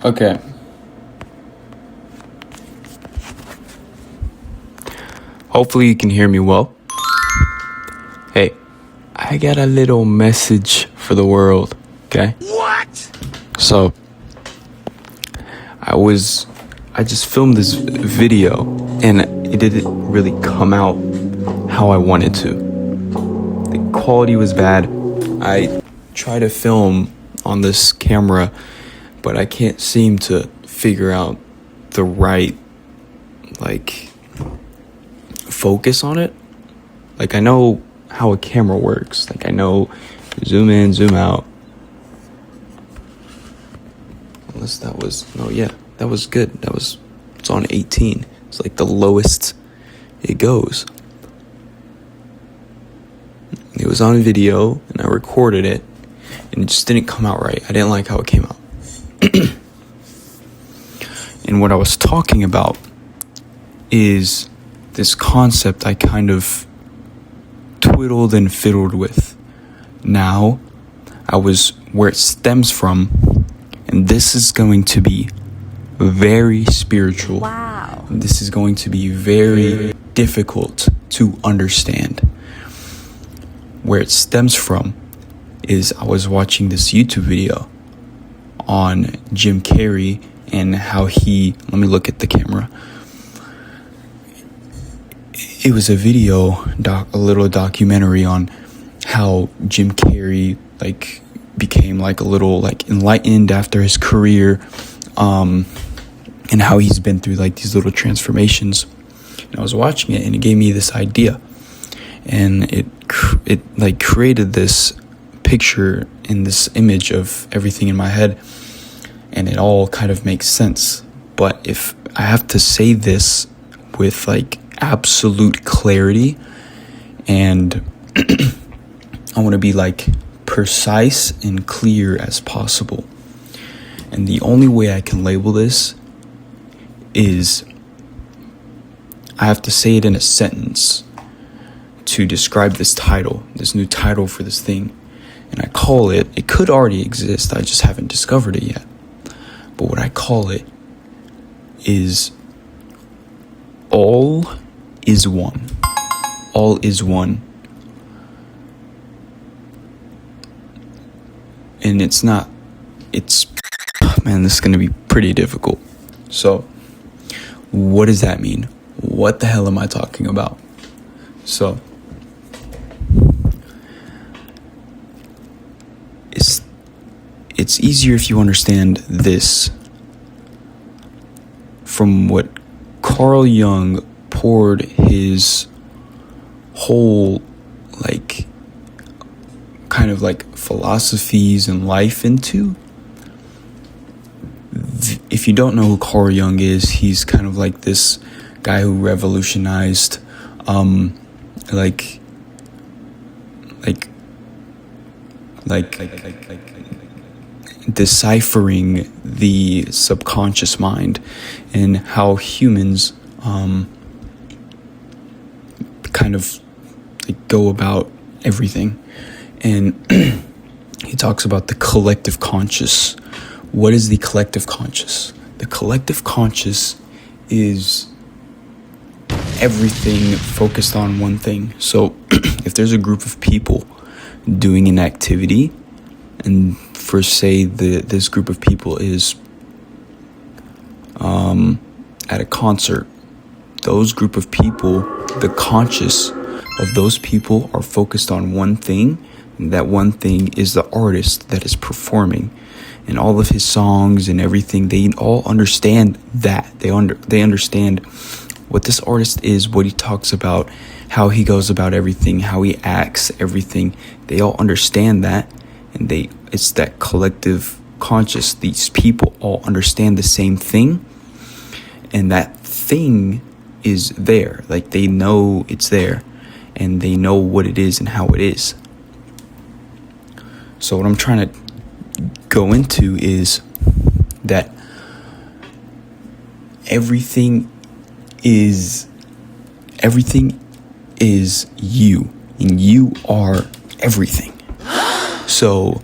Okay. Hopefully you can hear me well. Hey, I got a little message for the world, okay? What? So, I just filmed this video and it didn't really come out how I wanted to. The quality was bad. I try to film on this camera, but I can't seem to figure out the right, focus on it. I know how a camera works. I know zoom in, zoom out. Unless that was good. It's on 18. It's the lowest it goes. It was on video and I recorded it and it just didn't come out right. I didn't like how it came out. And what I was talking about is this concept I kind of twiddled and fiddled with. Now, where it stems from, and this is going to be very spiritual. Wow. This is going to be very difficult to understand. Where it stems from is I was watching this YouTube video on Jim Carrey and how let me look at the camera. It was a video, a little documentary on how Jim Carrey became a little enlightened after his career, and how he's been through these little transformations. And I was watching it and it gave me this idea, and it created this picture and this image of everything in my head, and it all kind of makes sense. But if I have to say this with absolute clarity, and I want to be precise and clear as possible, and the only way I can label this is I have to say it in a sentence to describe this new title for this thing. And I call it could already exist, I just haven't discovered it yet. But what I call it is All is One. All is One. And this is going to be pretty difficult. So, what does that mean? What the hell am I talking about? So, it's easier if you understand this from what Carl Jung poured his whole philosophies and life into. If you don't know who Carl Jung is, he's kind of this guy who revolutionized deciphering the subconscious mind and how humans go about everything. And he talks about the collective conscious. What is the collective conscious? The collective conscious is everything focused on one thing. So if there's a group of people doing an activity, and for say this group of people is at a concert, those group of people, the conscious of those people are focused on one thing, and that one thing is the artist that is performing. And all of his songs and everything, they all understand that. They understand what this artist is, what he talks about, how he goes about everything, how he acts, everything. They all understand that, and it's that collective conscious. These people all understand the same thing, and that thing is there. They know it's there, and they know what it is and how it is. So what I'm trying to go into is that everything is you, and you are everything. So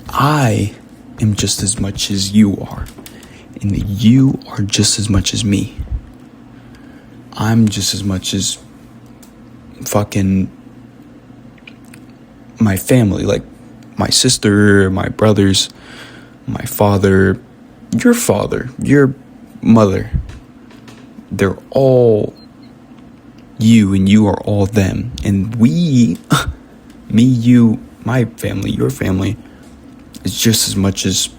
I am just as much as you are, And you are just as much as me. I'm just as much as fucking my family, like my sister, my brothers, my father, your mother. They're all you, and you are all them. And we, me, you, my family, your family, is just as much as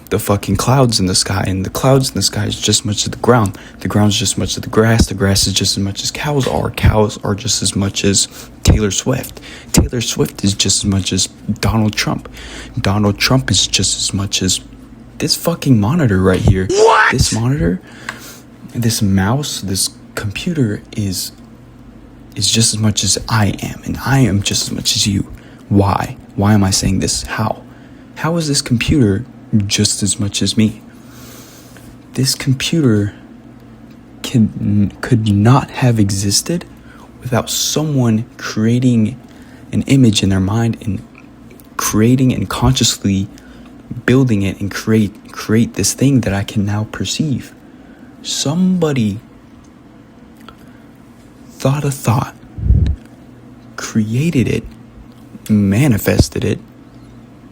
the fucking clouds in the sky, and the clouds in the sky is just as much as the ground. The ground's just as much as the grass is just as much as cows are just as much as Taylor Swift. Taylor Swift is just as much as Donald Trump. Donald Trump is just as much as this fucking monitor right here. What? This monitor, this mouse, this computer is just as much as I am, and I am just as much as you. Why am I saying this? How is this computer just as much as me? This computer could not have existed without someone creating an image in their mind and creating and consciously building it and create this thing that I can now perceive. Somebody thought a thought, created it, manifested it.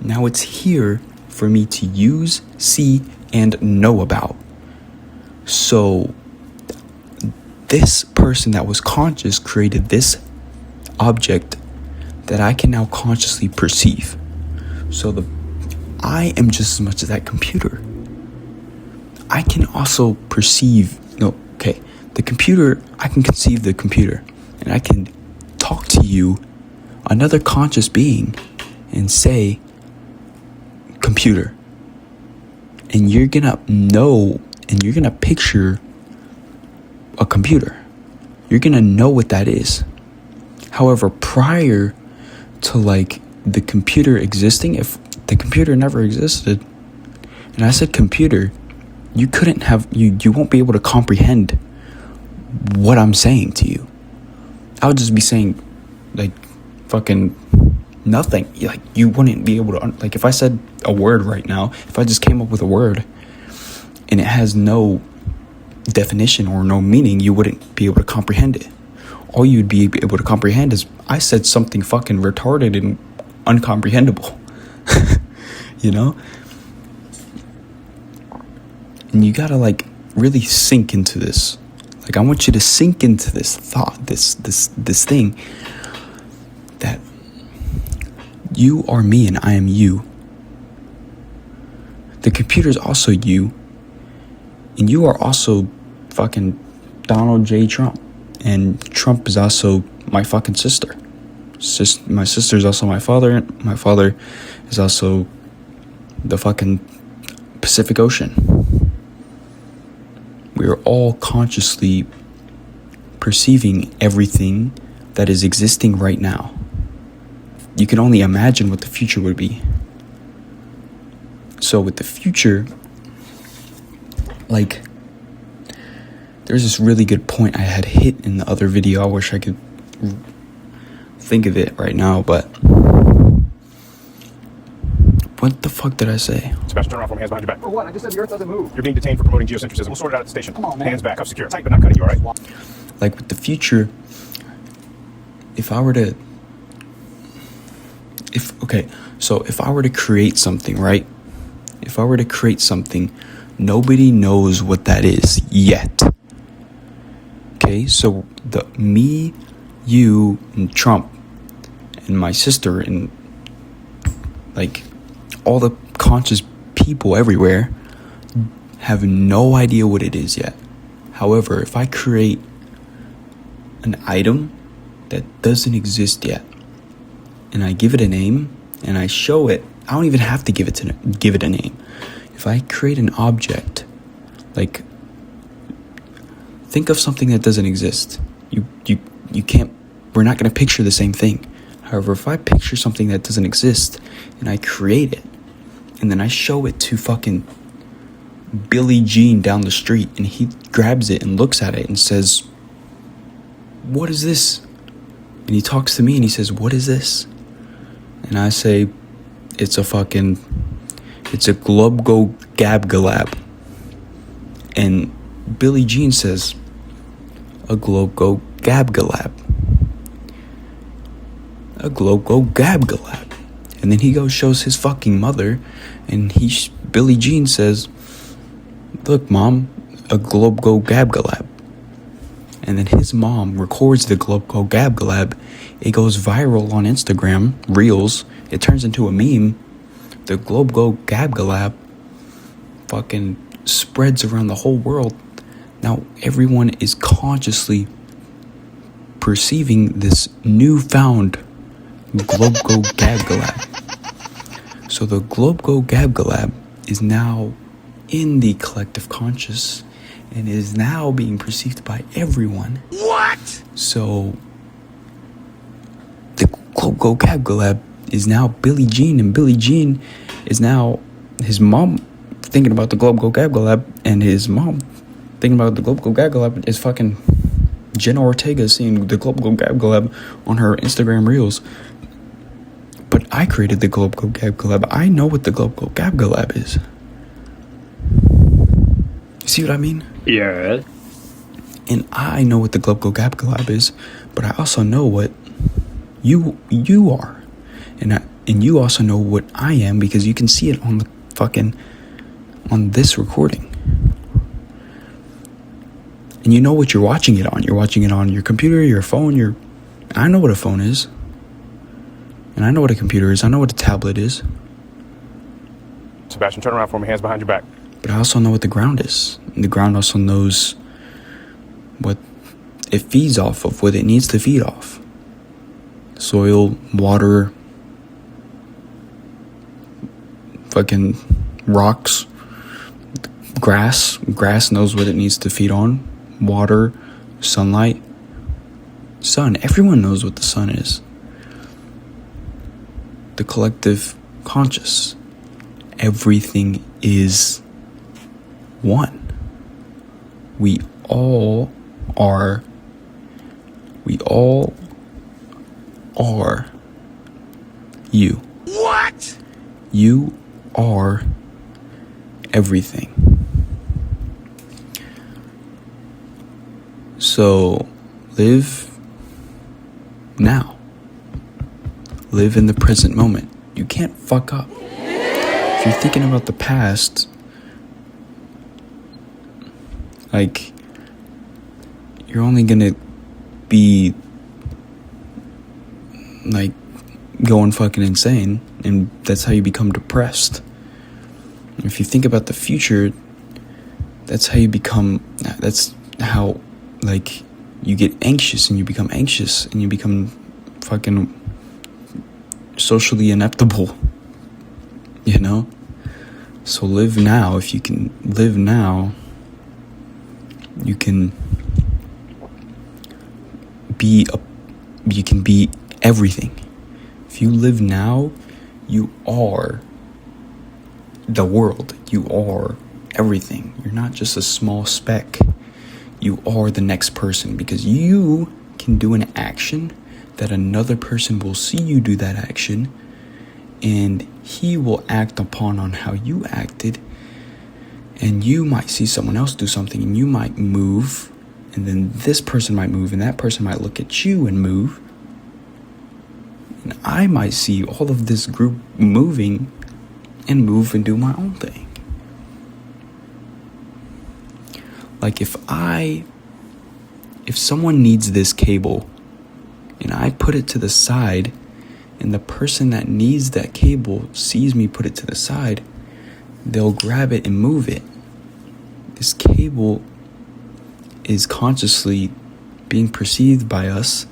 Now it's here for me to use, see, and know about. So this person that was conscious created this object that I can now consciously perceive. So I am just as much as that computer. I can also the computer, I can conceive the computer, and I can talk to you, another conscious being, and say, computer. And you're gonna know, and you're gonna picture a computer. You're gonna know what that is. However, prior to the computer existing, if the computer never existed, and I said computer, you couldn't have, you won't be able to comprehend what I'm saying to you. I would just be saying fucking nothing. You wouldn't be able to, if I said a word right now, if I just came up with a word and it has no definition or no meaning, you wouldn't be able to comprehend it. All you'd be able to comprehend is I said something fucking retarded and uncomprehendable. You know? And you gotta really sink into this. I want you to sink into this thought, this thing, that you are me and I am you. The computer's also you, and you are also fucking Donald J. Trump, and Trump is also my fucking sister. My sister is also my father. My father is also the fucking Pacific Ocean. We are all consciously perceiving everything that is existing right now. You can only imagine what the future would be. So with the future, there's this really good point I had hit in the other video. I wish I could think of it right now, but what the fuck did I say? Sebastian, turn around for me, hands behind your back. For what? I just said the earth doesn't move. You're being detained for promoting geocentrism. We'll sort it out at the station. Come on, man. Hands back, cuffs secure. Tight, but not cutting you, all right? With the future, if I were to create something, right? If I were to create something, nobody knows what that is yet. Okay, so me, you, and Trump, and my sister, and all the conscious people everywhere have no idea what it is yet. However, if I create an item that doesn't exist yet, and I give it a name, and I show it, I don't even have to give it a name. If I create an object, think of something that doesn't exist. You can't, we're not going to picture the same thing. However, if I picture something that doesn't exist, and I create it, and then I show it to fucking Billie Jean down the street, and he grabs it and looks at it and says, "What is this?" And he talks to me and he says, "What is this?" And I say, it's a Glubgo Gab Galab. And Billie Jean says, a globe go gab-galab. A globe go gab-galab. And then he goes shows his fucking mother, and Billie Jean says, look, Mom, a globe go gab-galab. And then his mom records the globe go gab-galab. It goes viral on Instagram, Reels. It turns into a meme. The globe go gab-galab fucking spreads around the whole world. Now everyone is consciously perceiving this newfound globe go gab-galab. So the globe go gab-galab is now in the collective conscious and is now being perceived by everyone. What? So the globe go gab-galab is now Billie Jean, and Billie Jean is now his mom thinking about the globe go gab-galab, and his mom thinking about the globe go gab-galab is fucking Jenna Ortega seeing the globe go gab-galab on her Instagram Reels. But I created the globe go gab-galab. I know what the globe go gab-galab is. You see what I mean? Yeah. And I know what the globe go gab-galab is, but I also know what you are. And you also know what I am, because you can see it on this recording. And you know what you're watching it on. You're watching it on your computer, your phone, I know what a phone is. And I know what a computer is. I know what a tablet is. Sebastian, turn around for me, hands behind your back. But I also know what the ground is. And the ground also knows what it feeds off of, what it needs to feed off. Soil, water, fucking rocks, grass. Grass knows what it needs to feed on. Water, sunlight, sun. Everyone knows what the sun is. The collective conscious. Everything is one. We all are you. What? You are everything. So live now. Live in the present moment. You can't fuck up. If you're thinking about the past, like, you're only gonna be like going fucking insane, and that's how you become depressed. If you think about the future, that's how like you get anxious, and you become anxious, and you become fucking socially ineptable, you know? So live now. If you can live now, you can be everything. If you live now, you are the world. You are everything. You're not just a small speck. You are the next person, because you can do an action that another person will see you do that action, and he will act upon on how you acted, and you might see someone else do something, and you might move, and then this person might move, and that person might look at you and move, and I might see all of this group moving and move and do my own thing. Like if someone needs this cable and I put it to the side, and the person that needs that cable sees me put it to the side, they'll grab it and move it. This cable is consciously being perceived by us.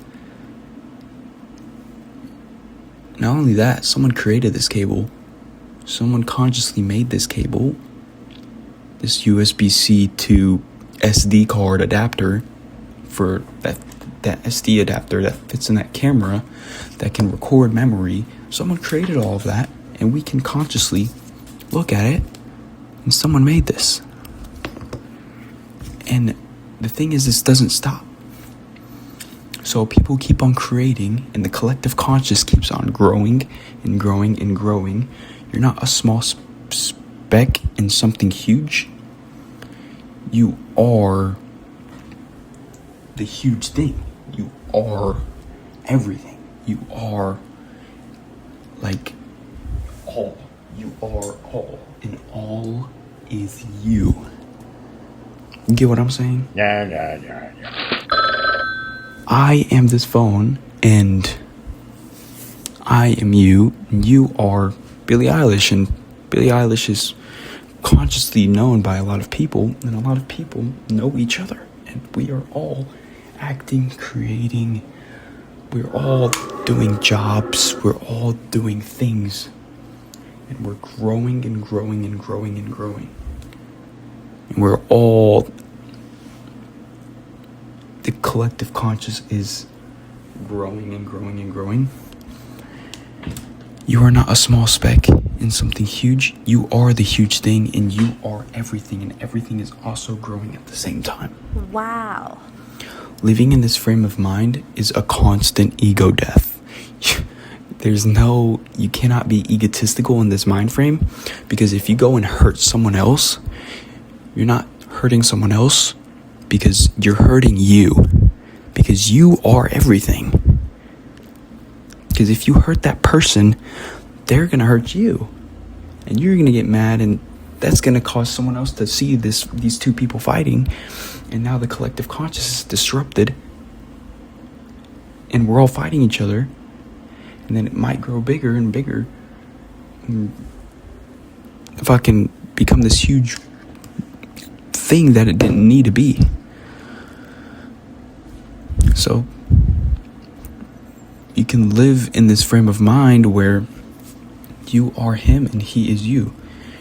Not only that, someone created this cable. Someone consciously made this cable, this USB-C to SD card adapter, for that SD adapter that fits in that camera that can record memory. Someone created all of that, and we can consciously look at it, and someone made this. And the thing is, this doesn't stop. So people keep on creating, and the collective conscious keeps on growing and growing and growing. You're not a small speck in something huge. You are the huge thing. You are everything. You are like all. You are all. And all is you. You get what I'm saying? Yeah. I am this phone, and I am you, and you are Billie Eilish, and Billie Eilish is consciously known by a lot of people, and a lot of people know each other, and we are all acting, creating, we're all doing jobs, we're all doing things, and we're growing and growing and growing and growing, and we're all, the collective conscious is growing and growing and growing. You are not a small speck in something huge. You are the huge thing, and you are everything, and everything is also growing at the same time. Wow. Living in this frame of mind is a constant ego death. You cannot be egotistical in this mind frame, because if you go and hurt someone else, you're not hurting someone else because you're hurting you, because you are everything. Because if you hurt that person, they're going to hurt you. And you're going to get mad, and that's going to cause someone else to see these two people fighting. And now the collective consciousness is disrupted. And we're all fighting each other. And then it might grow bigger and bigger. And fucking become this huge thing that it didn't need to be. So you can live in this frame of mind where you are him and he is you.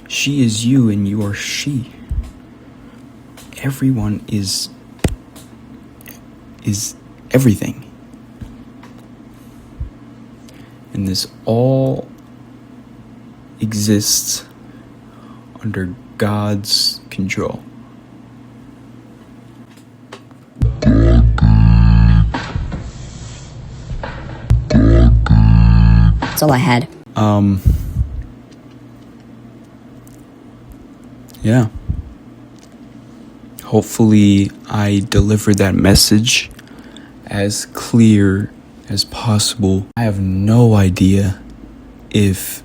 She is you and you are she. Everyone is everything. And this all exists under God's control. That's all I had. Yeah. Hopefully I delivered that message as clear as possible. I have no idea if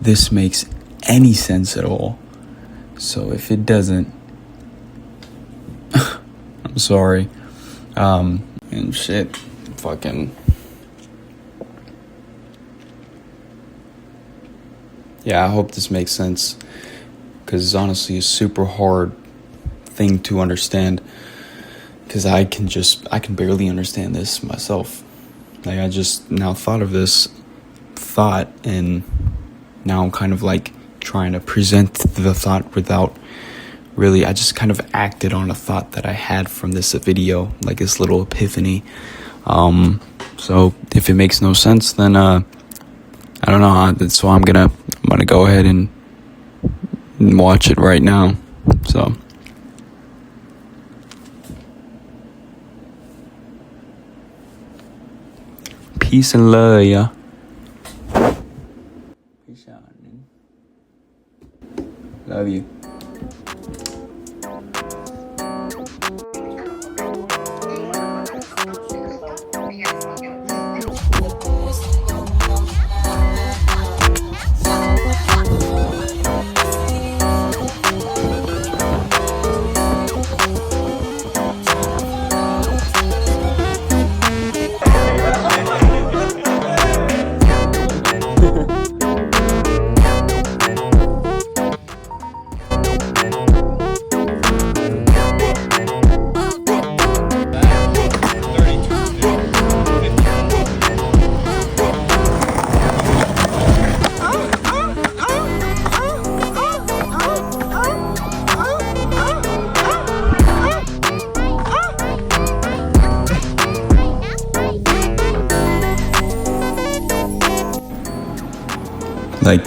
this makes any sense at all. So if it doesn't, I'm sorry. And shit, fucking. Yeah, I hope this makes sense, because it's honestly a super hard thing to understand, because I can barely understand this myself. Like, I just now thought of this thought, and now I'm kind of like trying to present the thought without really, I just kind of acted on a thought that I had from this video, like this little epiphany. So if it makes no sense, then I don't know. So I'm gonna go ahead and watch it right now. So peace and love, yeah. Peace out, dude. Love you. Like